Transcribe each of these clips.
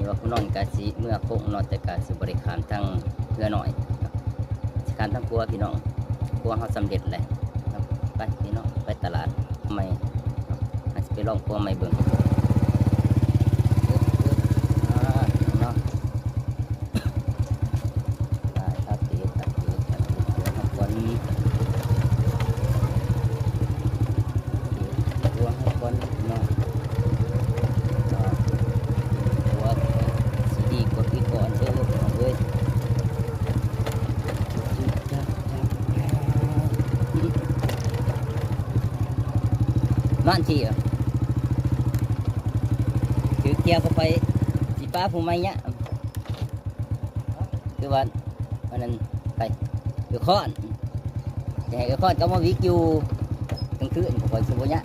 นี่ว่าผู้นอนกาสิเมื่อโค้งนอนแต่กาสิบริการทั้งเพื่อหน่อยการทั้งครัวพี่น้องครัวเขาสำเร็จเลยไปพี่น้องไปตลาดใหม่อาจจะไปลองครัวใหม่เบิ่งเนาะตัดตีตัดตีตัดตีครัวให้ก่อนครัวให้ก่อนเนาะกดอีกก่อนเด้อเอาเลยนั่นที่ถือเกียร์เข้าไปสีป้าผู้ไม่เนี่ยคือวันนั้นไปคือข้อนจะให้ข้อนก็มาวิกอยู่กลางคืนก่อนสุบเนี่ย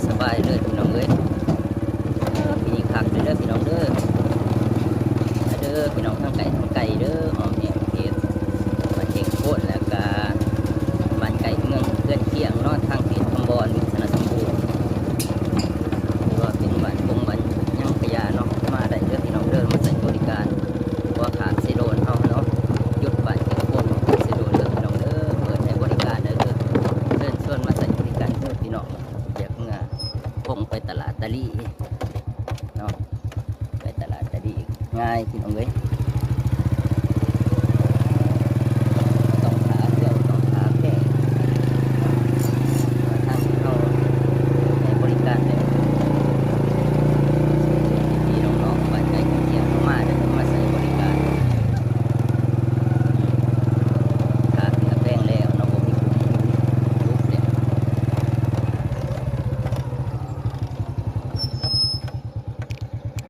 สบายเลยพี่น้องเอ้ยพี่นี่คักเด้อพี่น้องเด้อพี่น้องทั้งไก่เด้อหอมเนี่ยเฮ็ดมาเช็คโคตรแล้วก็บ้านไก่เมืองเพื่อนเที่ยงนอนทางเขตคำบอนสนสมบูรณ์ว่าเป็นบ้านกงบ้านยังขยะเนาะมาได้เด้อพี่น้องเด้อมาใส่บริการว่าขาดเซโดนเฮาเนาะหยุดบ้านเช็คโคตรเซโดนเด้อพี่น้องเด้อเปิดให้บริการเด้อเชิญชวนมาใส่บริการเด้อพี่น้องอยากงาคงไปตลาดตะลี่เนาะไปตลาดตะลี่ง่ายพี่น้องเอ้ย